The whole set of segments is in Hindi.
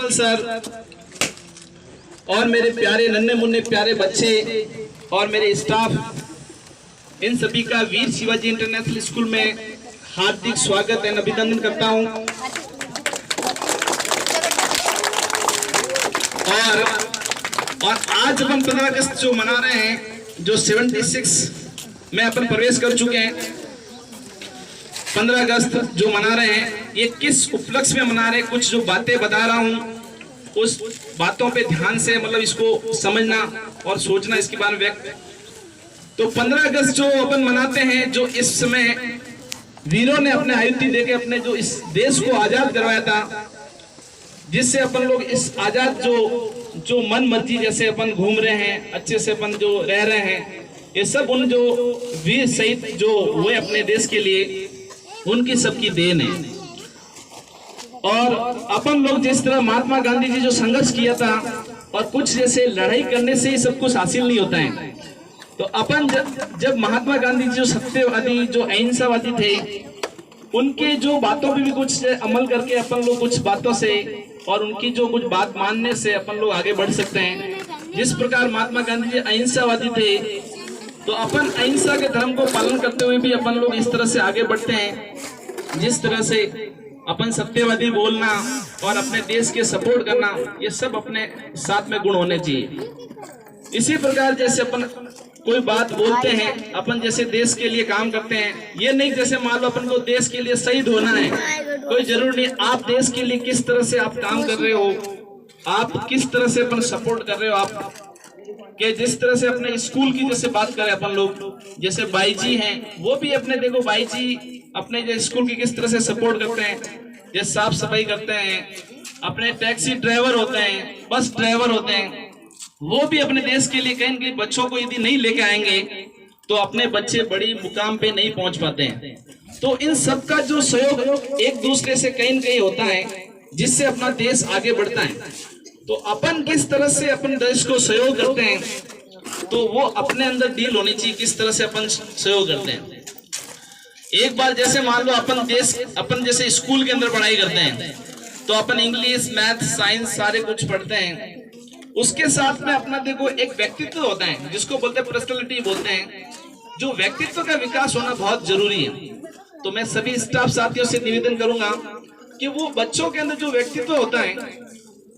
प्रिंसिपल सर और मेरे प्यारे नन्हे मुन्ने प्यारे बच्चे और मेरे स्टाफ, इन सभी का वीर शिवाजी इंटरनेशनल स्कूल में हार्दिक स्वागत एवं अभिनंदन करता हूं। और आज अपन 15 अगस्त जो मना रहे हैं, जो 76 में अपन प्रवेश कर चुके हैं, 15 अगस्त जो मना रहे हैं, ये किस उपलक्ष्य में मना रहे हैं, कुछ जो बातें बता रहा हूं उस बातों पे ध्यान से मतलब इसको समझना और सोचना इसके बारे में व्यक्त। तो 15 अगस्त जो अपन मनाते हैं, जो इस समय वीरों ने अपने आहुति देके अपने जो इस देश को आजाद करवाया था, जिससे अपन लोग इस आजाद जो मन मर्जी जैसे अपन घूम रहे हैं, अच्छे से अपन जो रह रहे हैं, ये सब उन जो वीर शहीद जो हुए अपने देश के लिए, उनकी सबकी देन है। और अपन लोग जिस तरह महात्मा गांधी जी जो संघर्ष किया था, और कुछ जैसे लड़ाई करने से ही सब कुछ हासिल नहीं होता है, तो अपन जब महात्मा गांधी जी जो सत्यवादी जो अहिंसावादी थे, उनके जो बातों पे भी कुछ अमल करके अपन लोग कुछ बातों से और उनकी जो कुछ बात मानने से अपन लोग आगे बढ़ सकते हैं। जिस प्रकार महात्मा गांधी जी अहिंसावादी थे, तो अपन अहिंसा के धर्म को पालन करते हुए भी अपन लोग इस तरह से आगे बढ़ते हैं। जिस तरह से अपन सत्यवादी बोलना और अपने देश के सपोर्ट करना, ये सब अपने साथ में गुण होने चाहिए। इसी प्रकार जैसे अपन कोई बात बोलते हैं, अपन जैसे देश के लिए काम करते हैं, ये नहीं जैसे मान लो अपन को देश के लिए शहीद होना है, कोई जरूर नहीं। आप देश के लिए किस तरह से आप काम कर रहे हो, आप किस तरह से अपन सपोर्ट कर रहे हो, आप कि जिस तरह से अपने स्कूल की जैसे बात करें अपन लोग, जैसे बाई जी हैं, वो भी अपने देखो बाई जी अपने जो स्कूल की किस तरह से सपोर्ट करते हैं, जैसे साफ सफाई करते हैं, अपने टैक्सी ड्राइवर होते हैं, बस ड्राइवर होते हैं, वो भी अपने देश के लिए कहीं कहीं बच्चों को यदि नहीं लेके आएंगे तो अपने बच्चे बड़ी मुकाम पे नहीं पहुंच पाते हैं। तो इन सब का जो सहयोग एक दूसरे से कहीं न कहीं होता है, जिससे अपना देश आगे बढ़ता है। तो अपन किस तरह से अपन देश को सहयोग करते हैं, तो वो अपने अंदर डील होनी चाहिए, किस तरह से अपन सहयोग करते हैं। एक बार जैसे मान लो अपन जैसे स्कूल के अंदर पढ़ाई करते हैं, तो अपन इंग्लिश मैथ साइंस सारे कुछ पढ़ते हैं, उसके साथ में अपना देखो एक व्यक्तित्व होता है, जिसको बोलते हैं पर्सनालिटी बोलते हैं। जो व्यक्तित्व का विकास होना बहुत जरूरी है। तो मैं सभी स्टाफ साथियों से निवेदन करूंगा कि वो बच्चों के अंदर जो व्यक्तित्व होता है,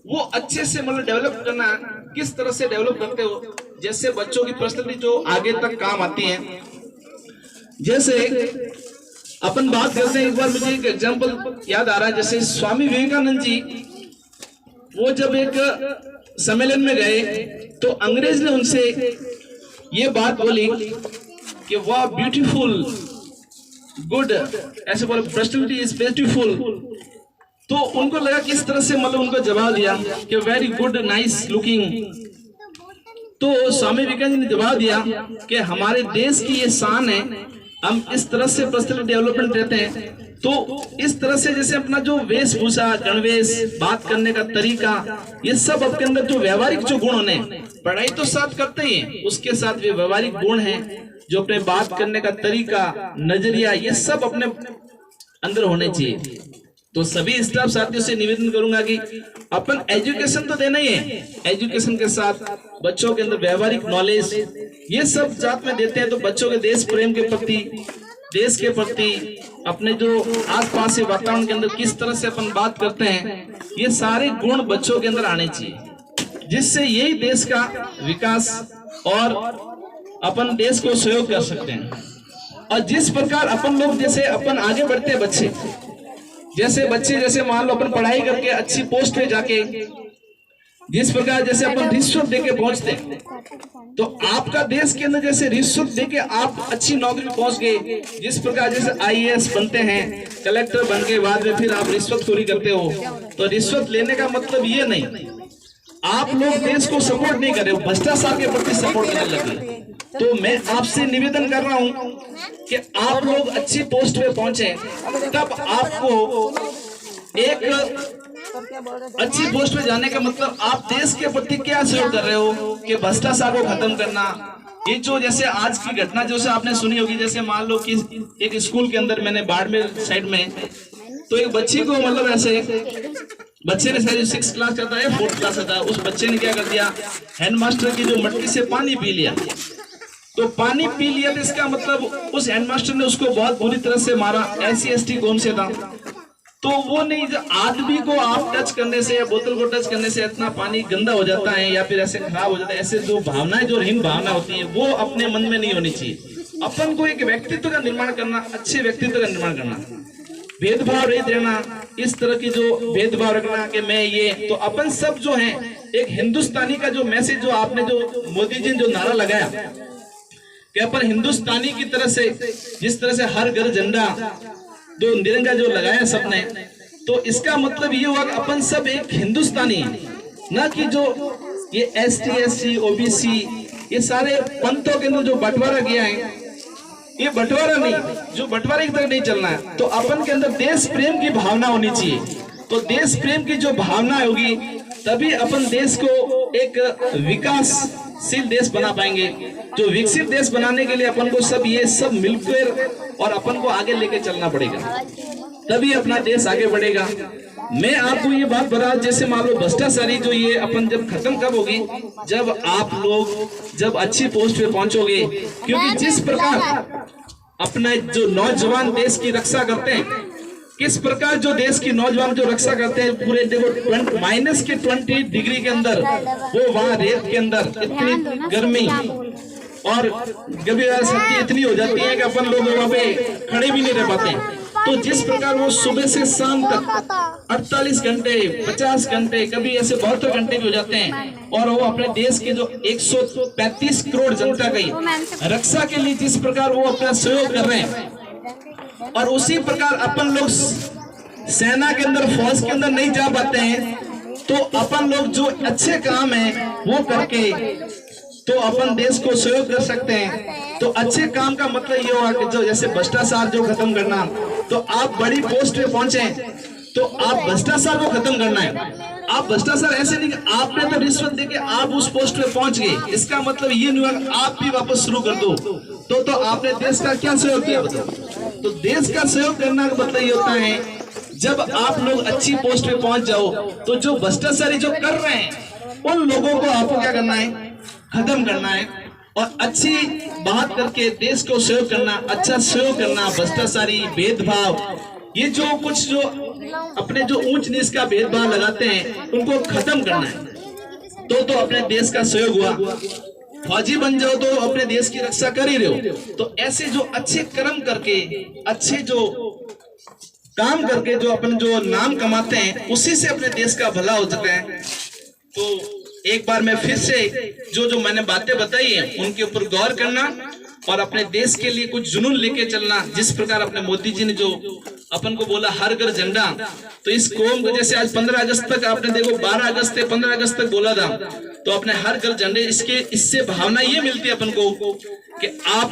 वो अच्छे से मतलब डेवलप करना, किस तरह से डेवलप करते हो, जैसे बच्चों की पर्सनालिटी जो आगे तक काम आती है। जैसे अपन बात करते हैं, एक बार मुझे एक एग्जांपल याद आ रहा है, जैसे स्वामी विवेकानंद जी, वो जब एक सम्मेलन में गए, तो अंग्रेज ने उनसे ये बात बोली कि वाह ब्यूटीफुल गुड, ऐसे बोले पर्सनालिटी इज ब्यूटीफुल। तो उनको लगा किस तरह से मतलब उनको जवाब दिया कि वेरी गुड नाइस लुकिंग। तो स्वामी विवेकानंद ने जवाब दिया कि हमारे देश की ये शान है, हम इस तरह से पर्सनल डेवलपमेंट देते हैं। तो इस तरह से जैसे अपना जो वेशभूषा, गणवेश, बात करने का तरीका, ये सब आपके अंदर जो व्यवहारिक जो गुण होने, पढ़ाई तो साथ करते ही हैं, उसके साथ भी व्यवहारिक गुण हैं, जो अपने बात करने का तरीका, नजरिया, ये सब अपने अंदर होने चाहिए। तो सभी स्टाफ साथियों से निवेदन करूंगा कि अपन एजुकेशन तो देना ही है, एजुकेशन के साथ बच्चों के अंदर व्यवहारिक नॉलेज, ये सब साथ में देते हैं, तो बच्चों के देश प्रेम के प्रति, देश के प्रति, अपने जो आसपास के वातावरण के अंदर किस तरह से अपन बात करते हैं, ये सारे गुण बच्चों के अंदर आने चाहिए, जिससे यही देश का विकास और अपन देश को सहयोग कर सकते हैं। और जिस प्रकार अपन लोग जैसे अपन आगे बढ़ते हैं, बच्चे जैसे मान लो अपन पढ़ाई करके अच्छी पोस्ट पे जाके, जिस प्रकार जैसे अपन रिश्वत देके पहुंचते हैं, तो आपका देश के अंदर जैसे रिश्वत देके आप अच्छी नौकरी में पहुंच गए, जिस प्रकार जैसे आईएएस बनते हैं, कलेक्टर बन के बाद में फिर आप रिश्वतखोरी करते हो, तो रिश्वत लेने का मतलब ये नहीं, आप लोग देश को सपोर्ट नहीं कर रहे हो, भ्रष्टाचार के प्रति सपोर्ट करने लगे। तो मैं आपसे निवेदन कर रहा हूं कि आप लोग अच्छी पोस्ट पे पहुंचे, तब आपको एक अच्छी पोस्ट पे जाने का मतलब आप देश के प्रति क्या सहयोग कर रहे हो कि भ्रष्टाचार को खत्म करना। ये जो जैसे आज की घटना जो से आपने सुनी होगी, जैसे मान लो कि एक स्कूल के अंदर मैंने बाड़मेर साइड में, तो एक बच्ची को मतलब ऐसे बच्चे ने शायद 6 क्लास का था या 4th क्लास का था, उस बच्चे ने क्या कर दिया, हेडमास्टर की जो मटकी से पानी पी लिया। तो पानी पी लिया तो इसका मतलब उस हेडमास्टर ने उसको बहुत बुरी तरह से मारा। SC/ST कौन से था, तो वो नहीं, जो आदमी को आप टच करने से या बोतल को टच करने से इतना पानी गंदा हो जाता है या फिर ऐसे खराब हो जाता है, ऐसे जो भावनाएं, जो हीन भावना होती है वो अपने मन में नहीं होनी चाहिए। अपन को एक व्यक्तित्व का निर्माण करना, अच्छे व्यक्तित्व का निर्माण करना, भेदभाव रहित रहना, इस तरह की जो भेदभाव रखना कि मैं ये, तो अपन सब जो है एक हिंदुस्तानी का जो मैसेज, जो आपने जो मोदी जी ने जो नारा लगाया कि अपन हिंदुस्तानी की तरह से, जिस तरह से हर घर झंडा जो तिरंगा जो लगाया सबने, तो इसका मतलब ये हुआ कि अपन सब एक हिंदुस्तानी है, ना कि जो ये ST/SC OBC ये सारे पंथों के अंदर जो बंटवारा किया है, ये बंटवारा नहीं, जो बंटवारे की तरह नहीं चलना है। तो अपन के अंदर देश प्रेम की भावना होनी चाहिए। तो देश प्रेम की जो भावना होगी तभी अपन देश को एक विकासशील देश बना पाएंगे। जो विकसित देश बनाने के लिए अपन को सब ये सब मिलकर और अपन को आगे लेके चलना पड़ेगा, तभी अपना देश आगे बढ़ेगा। मैं आपको ये बात बता, जैसे मान लो भ्रष्टाचारी जो ये अपन जब खत्म कब होगी, जब आप लोग जब अच्छी पोस्ट पे पहुंचोगे। क्योंकि जिस प्रकार अपने जो नौजवान देश की रक्षा करते हैं, किस प्रकार जो देश की नौजवान जो रक्षा करते हैं, पूरे देखो -20 डिग्री के अंदर वो वहां रेत के अंदर इतनी गर्मी और कभी सर्दी इतनी हो जाती है कि अपन लोग वहां पे खड़े भी नहीं रह पाते। तो जिस प्रकार वो सुबह से शाम तक 48 घंटे 50 घंटे कभी ऐसे 72 घंटे भी हो जाते हैं, और वो अपने देश के जो 135 करोड़ जनता की रक्षा के लिए जिस प्रकार वो अपना सहयोग कर रहे हैं, और उसी प्रकार अपन लोग सेना के अंदर, फौज के अंदर नहीं जा पाते हैं, तो अपन लोग जो अच्छे काम है वो करके तो अपन देश को सहयोग कर सकते हैं। तो अच्छे काम का मतलब ये हुआ कि जो जैसे भ्रष्टाचार जो खत्म करना, तो आप बड़ी पोस्ट पे पहुंचे तो आप भ्रष्टाचार को खत्म करना है। आप भ्रष्टाचार ऐसे नहीं कि आपने तो रिश्वत देके आप उस पोस्ट पे पहुंच गए, इसका मतलब ये नहीं हुआ कि आप भी वापस शुरू कर दो, तो आपने देश का क्या सहयोग किया बताओ। तो देश का सहयोग करना का मतलब ये होता है, जब आप लोग अच्छी पोस्ट पे पहुंच जाओ तो जो भ्रष्टाचारी जो कर रहे हैं उन लोगों को आपको क्या करना है, खत्म करना है, और अच्छी बात करके देश को सहयोग करना, अच्छा सहयोग करना। भ्रष्टाचारी, भेदभाव, ये जो कुछ जो अपने जो ऊंच नीच का भेदभाव लगाते हैं उनको खत्म करना है। तो अपने देश का सहयोग हुआ। फौजी बन जाओ तो अपने देश की रक्षा कर ही रहे हो। तो ऐसे जो अच्छे कर्म करके, अच्छे जो काम करके जो अपन जो नाम कमाते हैं, उसी से अपने देश का भला हो सकता है। तो एक बार मैं फिर से जो मैंने बातें बताई हैं उनके ऊपर गौर करना और अपने देश के लिए कुछ जुनून लेके चलना। जिस प्रकार अपने मोदी जी ने जो अपन को बोला हर घर झंडा, तो इस कौम को जैसे आज 15 अगस्त तक आपने देखो 12 अगस्त से 15 अगस्त तक बोला था, तो अपने हर घर झंडे, इससे भावना ये मिलती है अपन को कि आप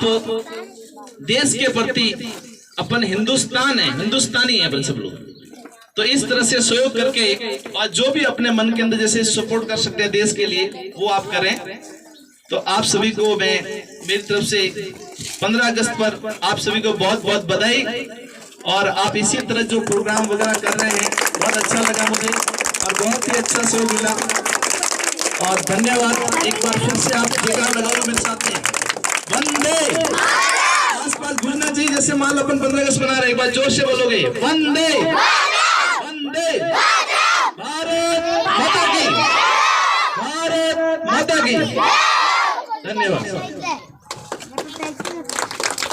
देश के प्रति, अपन हिंदुस्तान है, हिंदुस्तानी है अपन सब लोग। तो इस तरह से सहयोग करके और जो भी अपने मन के अंदर जैसे सपोर्ट कर सकते हैं देश के लिए, वो आप करें। तो आप सभी को मैं मेरी तरफ से 15 अगस्त पर आप सभी को बहुत बहुत बधाई। और आप इसी तरह जो प्रोग्राम वगैरह कर रहे हैं, बहुत अच्छा लगा मुझे और बहुत ही अच्छा सहयोग मिला और धन्यवाद। एक बार फिर से आप जयकार लगाओ मेरे साथ में, वंदे। आसपास घूमना चाहिए, जैसे मान लो अपन 15 अगस्त बना रहे, एक बार जोर से बोलोगे, वंदे वंदे, भारत माता की, भारत माता की। धन्यवाद।